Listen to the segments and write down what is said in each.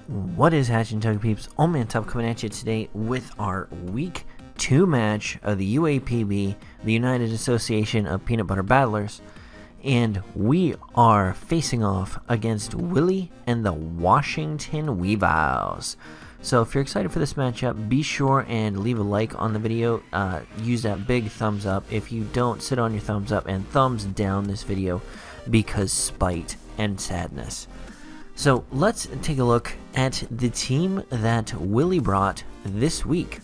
What is hatching, Tug Peeps? Old Man Top coming at you today with our Week 2 match of the UAPB, the United Association of Peanut Butter Battlers, and we are facing off against Willie and the Washington Weaviles. So if you're excited for this matchup, be sure and leave a like on the video. Use that big thumbs up. If you don't, sit on your thumbs up and thumbs down this video because spite and sadness. So let's take a look at the team that Willie brought this week.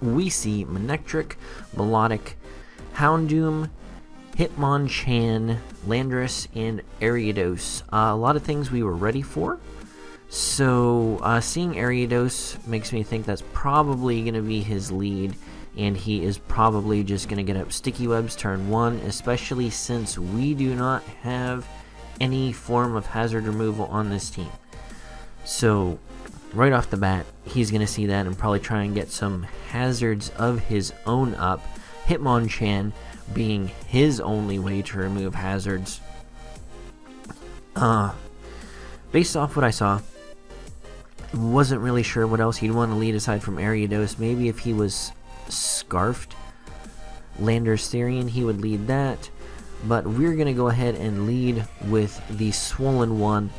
We see Manectric, Melodic, Houndoom, Hitmonchan, Landorus, and Ariados. A lot of things we were ready for. So seeing Ariados makes me think that's probably going to be his lead, and he is probably just going to get up Sticky Webs turn 1, especially since we do not have any form of hazard removal on this team. So right off the bat, he's going to see that and probably try and get some hazards of his own up. Hitmonchan being his only way to remove hazards. Based off what I saw, wasn't really sure what else he'd want to lead aside from Ariados. Maybe if he was Scarfed Landorus, he would lead that. But we're going to go ahead and lead with the Swollen One,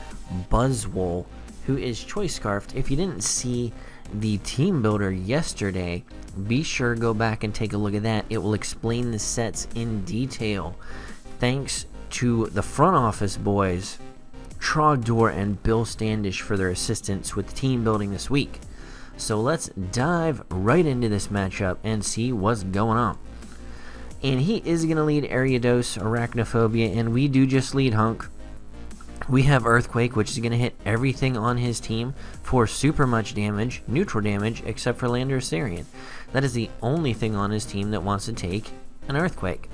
Buzzwole, who is Choice Scarfed. If you didn't see the team builder yesterday, be sure to go back and take a look at that. It will explain the sets in detail. Thanks to the front office boys, Trogdor and Bill Standish, for their assistance with team building this week. So let's dive right into this matchup and see what's going on. And he is going to lead Ariados, Arachnophobia, and we do just lead Hunk. We have Earthquake, which is going to hit everything on his team for super much damage, neutral damage, except for Landorus. That is the only thing on his team that wants to take an Earthquake.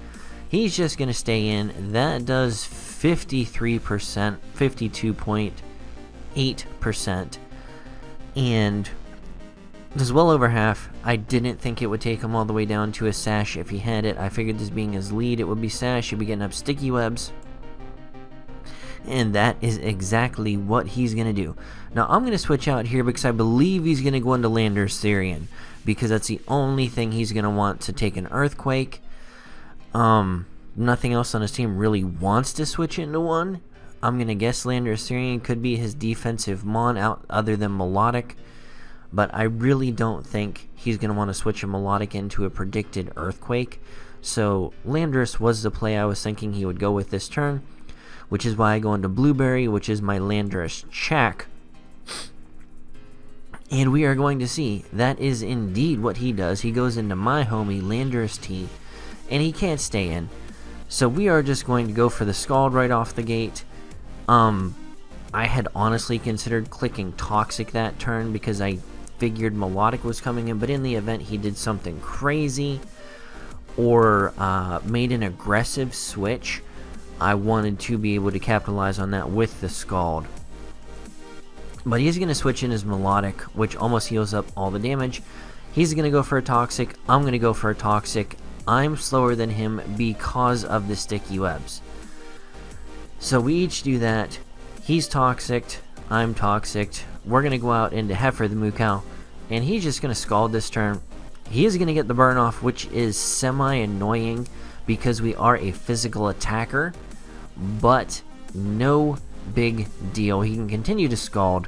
He's just going to stay in. That does 53%, 52.8%, and this is well over half. I didn't think it would take him all the way down to a Sash if he had it. I figured this being his lead, it would be Sash. He'd be getting up Sticky Webs. And that is exactly what he's going to do. Now, I'm going to switch out here because I believe he's going to go into Landorus, because that's the only thing he's going to want to take an Earthquake. Nothing else on his team really wants to switch into one. I'm going to guess Landorus could be his defensive Mon out other than Melodic. But I really don't think he's going to want to switch a Melodic into a predicted Earthquake. So Landorus was the play I was thinking he would go with this turn, which is why I go into Blueberry, which is my Landorus Shack. And we are going to see that is indeed what he does. He goes into my homie Landorus T, and he can't stay in. So we are just going to go for the Scald right off the gate. I had honestly considered clicking Toxic that turn because I figured Melodic was coming in, but in the event he did something crazy or made an aggressive switch, I wanted to be able to capitalize on that with the Scald. But he's going to switch in his Melodic, which almost heals up all the damage. He's going to go for a Toxic. I'm going to go for a Toxic. I'm slower than him because of the Sticky Webs. So we each do that. He's Toxic. I'm Toxic. We're going to go out into Heifer the Moo Cow, and he's just going to Scald this turn. He is going to get the burn off, which is semi-annoying because we are a physical attacker, but no big deal. He can continue to Scald.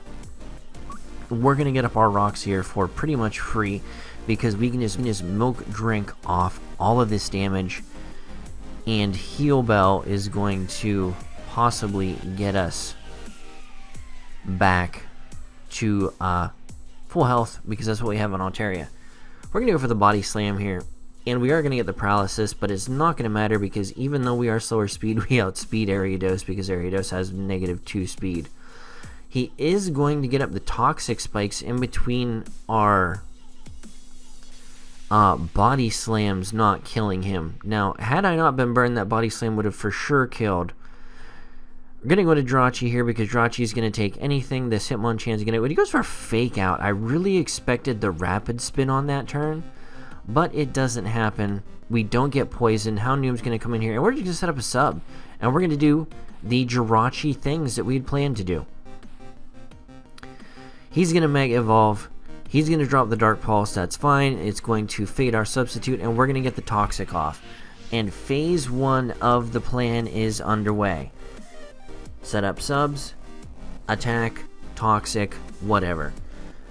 We're going to get up our rocks here for pretty much free because we can just milk drink off all of this damage, and Heal Bell is going to possibly get us back to full health because that's what we have on Altaria. We're going to go for the Body Slam here, and we are going to get the Paralysis, but it's not going to matter because even though we are slower speed, we outspeed Ariados because Ariados has -2 speed. He is going to get up the Toxic Spikes in between our Body Slams, not killing him. Now, had I not been burned, that Body Slam would have for sure killed. We're going to go to Drachi here because Drachi is going to take anything. This Hitmonchan is going to... When he goes for a Fake Out, I really expected the Rapid Spin on that turn, but it doesn't happen. We don't get poisoned. Houndoom's going to come in here, and we're just going to set up a sub, and we're going to do the Jirachi things that we had planned to do. He's going to Mega Evolve. He's going to drop the Dark Pulse. That's fine. It's going to fade our substitute, and we're going to get the Toxic off. And phase 1 of the plan is underway. Set up subs, attack, Toxic, whatever.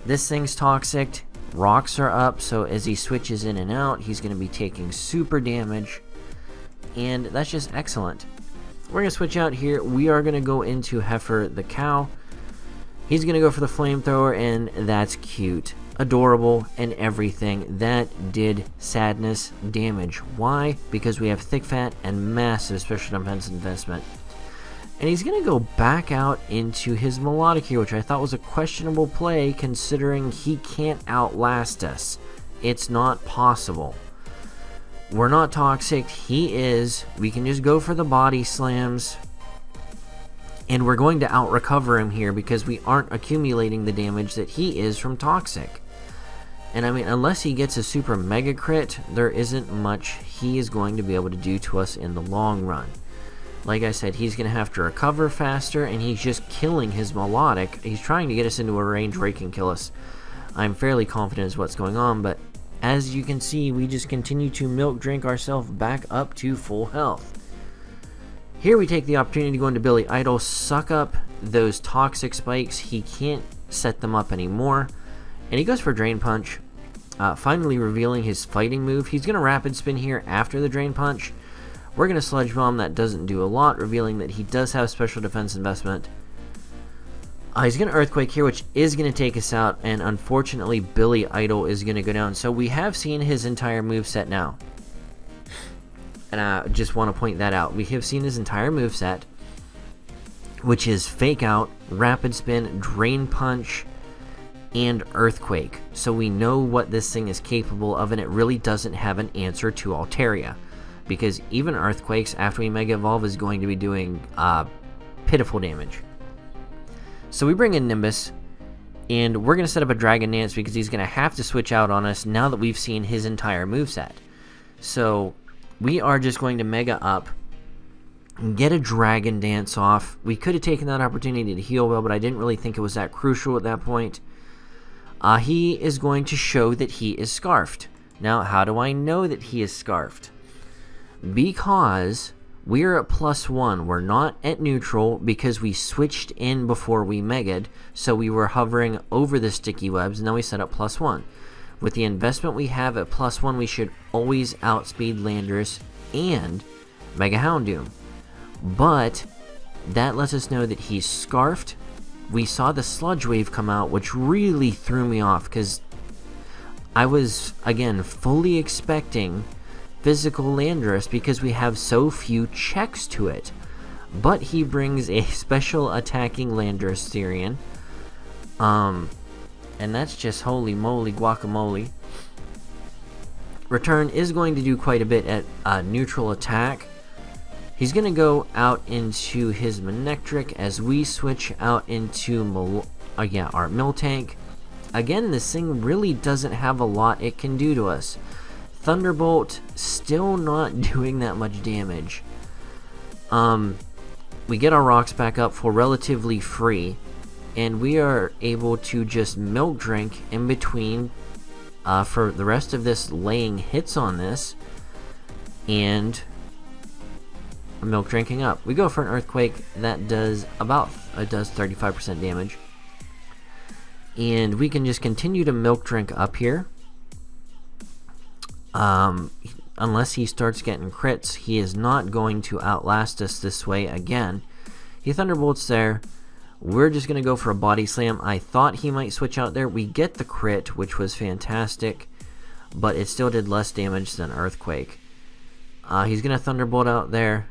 This thing's Toxic. Rocks are up, so as he switches in and out, he's going to be taking super damage. And that's just excellent. We're going to switch out here. We are going to go into Heifer the Cow. He's going to go for the Flamethrower, and that's cute, adorable, and everything. That did sadness damage. Why? Because we have Thick Fat and massive special defense investment. And he's going to go back out into his Melodic here, which I thought was a questionable play considering he can't outlast us. It's not possible. We're not Toxic. He is. We can just go for the body slams. And we're going to out-recover him here because we aren't accumulating the damage that he is from Toxic. And I mean, unless he gets a super mega crit, there isn't much he is going to be able to do to us in the long run. Like I said, he's going to have to recover faster, and he's just killing his Melodic. He's trying to get us into a range where he can kill us. I'm fairly confident is what's going on, but as you can see, we just continue to milk drink ourselves back up to full health. Here we take the opportunity to go into Billy Idol, suck up those Toxic spikes. He can't set them up anymore, and he goes for Drain Punch, finally revealing his fighting move. He's going to Rapid Spin here after the Drain Punch. We're going to Sludge Bomb. That doesn't do a lot, revealing that he does have special defense investment. He's going to Earthquake here, which is going to take us out, and unfortunately Billy Idol is going to go down. So we have seen his entire moveset now. And I just want to point that out. We have seen his entire moveset, which is Fake Out, Rapid Spin, Drain Punch, and Earthquake. So we know what this thing is capable of, and it really doesn't have an answer to Altaria. Because even Earthquakes, after we Mega Evolve, is going to be doing pitiful damage. So we bring in Nimbus, and we're going to set up a Dragon Dance because he's going to have to switch out on us now that we've seen his entire moveset. So we are just going to Mega up and get a Dragon Dance off. We could have taken that opportunity to heal well, but I didn't really think it was that crucial at that point. He is going to show that he is Scarfed. Now, how do I know that he is Scarfed? Because we're at +1. We're not at neutral because we switched in before we Mega'd, so we were hovering over the sticky webs, and then we set up +1. With the investment we have at +1, we should always outspeed Landorus and Mega Houndoom. But that lets us know that he's Scarfed. We saw the Sludge Wave come out, which really threw me off because I was, again, fully expecting physical Landorus because we have so few checks to it. But he brings a special attacking Landorus Therian. And that's just holy moly guacamole. Return is going to do quite a bit at neutral attack. He's going to go out into his Manectric as we switch out into our Miltank. Again, this thing really doesn't have a lot it can do to us. Thunderbolt, still not doing that much damage. We get our rocks back up for relatively free, and we are able to just milk drink in between for the rest of this, laying hits on this, and milk drinking up. We go for an Earthquake that does does 35% damage, and we can just continue to milk drink up here. Unless he starts getting crits, he is not going to outlast us this way again. He Thunderbolts there. We're just going to go for a Body Slam. I thought he might switch out there. We get the crit, which was fantastic, but it still did less damage than Earthquake. He's going to Thunderbolt out there,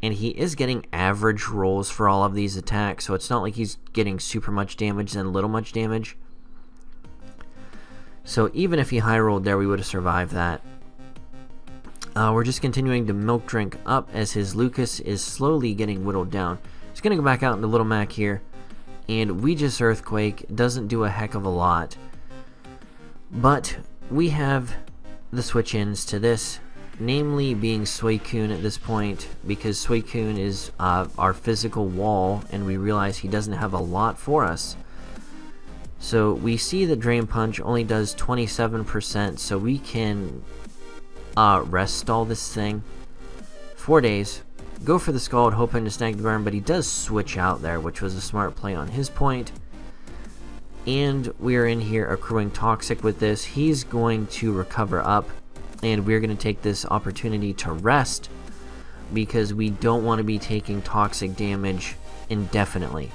and he is getting average rolls for all of these attacks, so it's not like he's getting super much damage and little much damage. So even if he high rolled there, we would have survived that. We're just continuing to milk drink up as his Lucas is slowly getting whittled down. He's going to go back out into Little Mac here, and we just Earthquake. Doesn't do a heck of a lot. But we have the switch-ins to this, namely being Suicune at this point, because Suicune is our physical wall, and we realize he doesn't have a lot for us. So we see the Drain Punch only does 27%, so we can rest stall this thing 4 days, go for the Scald hoping to snag the burn, but he does switch out there, which was a smart play on his point. And we are in here accruing Toxic with this. He's going to recover up, and we're going to take this opportunity to rest because we don't want to be taking Toxic damage indefinitely.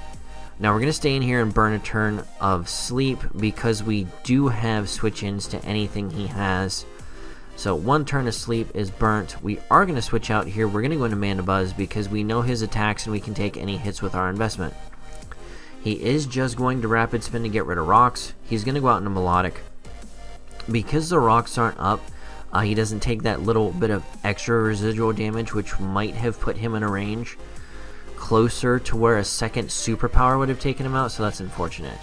Now we're going to stay in here and burn a turn of sleep because we do have switch-ins to anything he has. So 1 turn of sleep is burnt. We are going to switch out here. We're going to go into Mana Buzz because we know his attacks and we can take any hits with our investment. He is just going to Rapid Spin to get rid of rocks. He's going to go out into Melodic. Because the rocks aren't up, he doesn't take that little bit of extra residual damage, which might have put him in a range closer to where a second superpower would have taken him out, so that's unfortunate.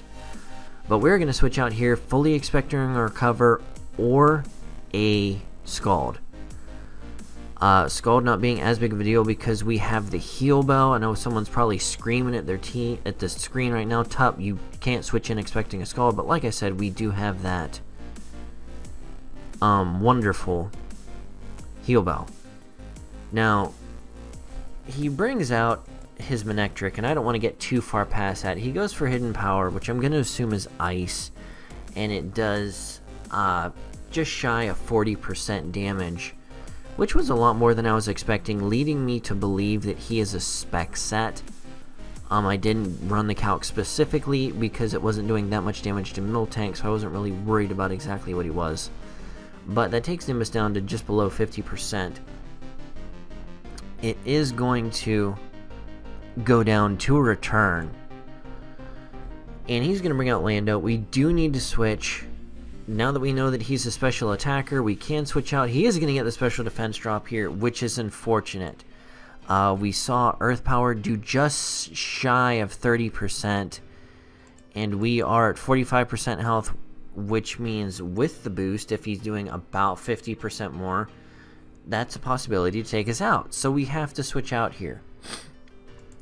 But we're going to switch out here, fully expecting a recover or a Scald. Scald not being as big of a deal because we have the Heal Bell. I know someone's probably screaming at at the screen right now, Tup, you can't switch in expecting a Scald, but like I said, we do have that wonderful Heal Bell. Now, he brings out his Manectric, and I don't want to get too far past that. He goes for Hidden Power, which I'm going to assume is Ice, and it does just shy of 40% damage, which was a lot more than I was expecting, leading me to believe that he is a spec set. I didn't run the calc specifically because it wasn't doing that much damage to Miltank, so I wasn't really worried about exactly what he was. But that takes Nimbus down to just below 50%. It is going to go down to a return, and he's going to bring out Lando. We do need to switch. Now that we know that he's a special attacker, we can switch out. He is going to get the special defense drop here, which is unfortunate. We saw Earth Power do just shy of 30%, and we are at 45% health, which means with the boost, if he's doing about 50% more, that's a possibility to take us out. So we have to switch out here.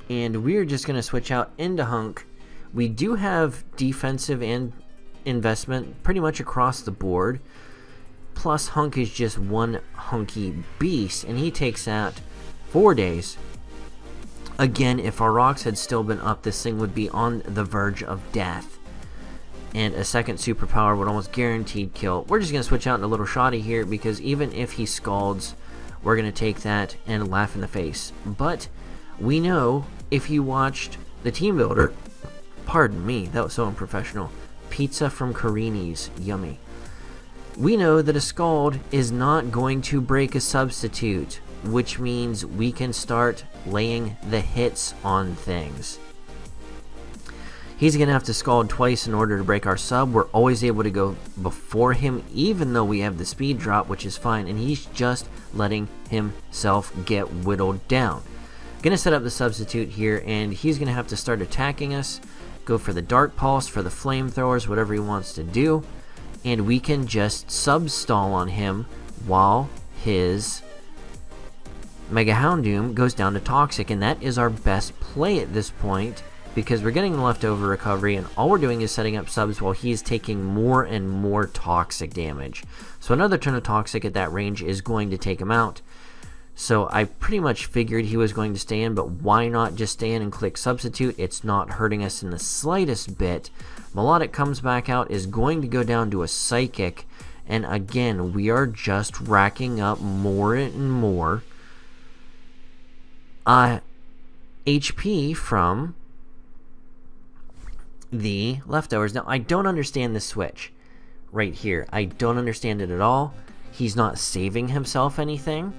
And we're just going to switch out into Hunk. We do have defensive and investment pretty much across the board. Plus Hunk is just one hunky beast, and he takes that 4 days. Again, if our rocks had still been up, this thing would be on the verge of death. And a second superpower would almost guaranteed kill. We're just going to switch out into Little Shoddy here because even if he scalds, we're going to take that and laugh in the face. But we know if you watched the Team Builder, pardon me, that was so unprofessional, pizza from Carini's, yummy. We know that a Scald is not going to break a substitute, which means we can start laying the hits on things. He's going to have to Scald twice in order to break our sub. We're always able to go before him, even though we have the speed drop, which is fine, and he's just letting himself get whittled down. Going to set up the substitute here, and he's going to have to start attacking us. Go for the Dark Pulse, for the Flamethrowers, whatever he wants to do. And we can just sub-stall on him while his Mega Houndoom goes down to Toxic. And that is our best play at this point, because we're getting the leftover recovery, and all we're doing is setting up subs while he's taking more and more Toxic damage. So another turn of Toxic at that range is going to take him out. So I pretty much figured he was going to stay in, but why not just stay in and click substitute? It's not hurting us in the slightest bit. Melodic comes back out, is going to go down to a Psychic, and again, we are just racking up more and more HP from the leftovers. Now, I don't understand this switch right here. I don't understand it at all. He's not saving himself anything.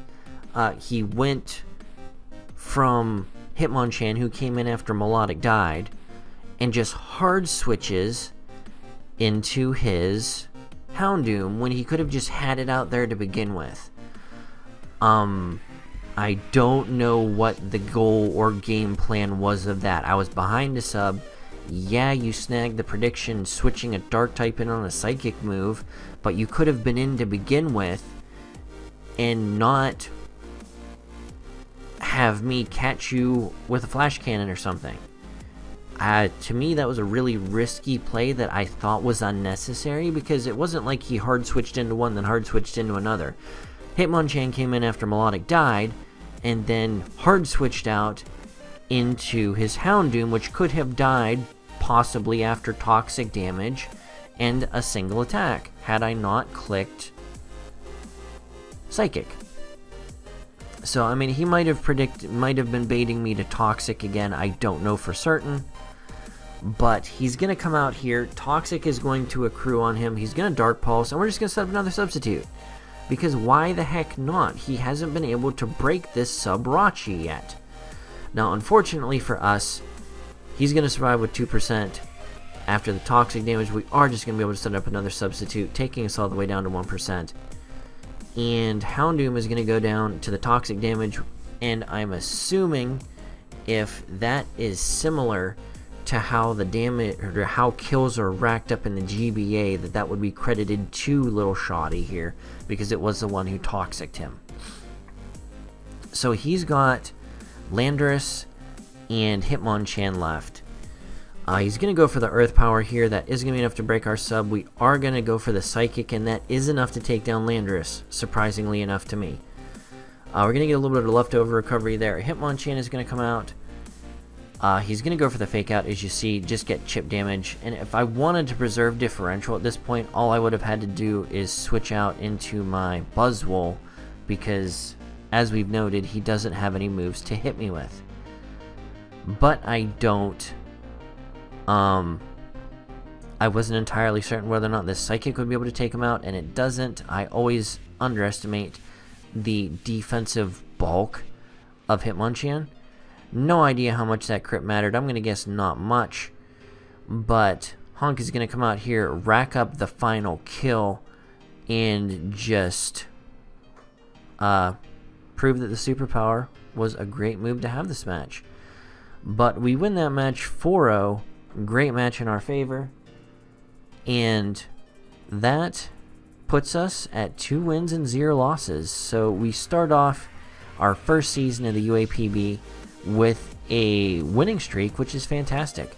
He went from Hitmonchan, who came in after Melodic died, and just hard switches into his Houndoom when he could have just had it out there to begin with. I don't know what the goal or game plan was of that. I was behind a sub. Yeah, you snagged the prediction switching a Dark type in on a Psychic move, but you could have been in to begin with and not have me catch you with a Flash Cannon or something. To me, that was a really risky play that I thought was unnecessary, because it wasn't like he hard switched into one then hard switched into another. Hitmonchan came in after Melodic died and then hard switched out into his Houndoom, which could have died possibly after toxic damage and a single attack had I not clicked Psychic. So I mean, he might have been baiting me to toxic again. I don't know for certain, but he's gonna come out here. Toxic is going to accrue on him. He's gonna Dark Pulse, and we're just gonna set up another substitute, because why the heck not? He hasn't been able to break this sub Rachi yet. Now, unfortunately for us, he's gonna survive with 2%. After the toxic damage, we are just gonna be able to set up another substitute, taking us all the way down to 1%. And Houndoom is going to go down to the toxic damage, and I'm assuming if that is similar to how the damage or how kills are racked up in the GBA, that would be credited to Little Shoddy here, because it was the one who toxiced him. So he's got Landorus and Hitmonchan left. He's going to go for the Earth Power here. That is going to be enough to break our sub. We are going to go for the Psychic, and that is enough to take down Landorus, surprisingly enough to me. We're going to get a little bit of leftover recovery there. Hitmonchan is going to come out. He's going to go for the Fake Out, as you see, just get chip damage. And if I wanted to preserve differential at this point, all I would have had to do is switch out into my Buzzwole, because, as we've noted, he doesn't have any moves to hit me with. But I don't... I wasn't entirely certain whether or not this Psychic would be able to take him out, and it doesn't. I always underestimate the defensive bulk of Hitmonchan. No idea how much that crit mattered. I'm going to guess not much. But Honk is going to come out here, rack up the final kill, and just prove that the superpower was a great move to have this match. But we win that match 4-0. Great match in our favor, and that puts us at 2 wins and 0 losses. So we start off our first season of the UAPB with a winning streak, which is fantastic.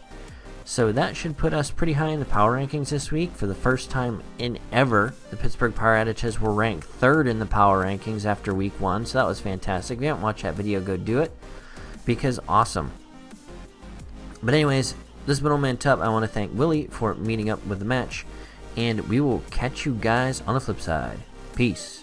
So that should put us pretty high in the power rankings this week. For the first time in ever, the Pittsburgh PIrattatas were ranked 3rd in the power rankings after week 1, so that was fantastic. If you haven't watched that video, go do it, because awesome. But anyways, this has been Old Man Tup. I want to thank Willie for meeting up with the match, and we will catch you guys on the flip side. Peace.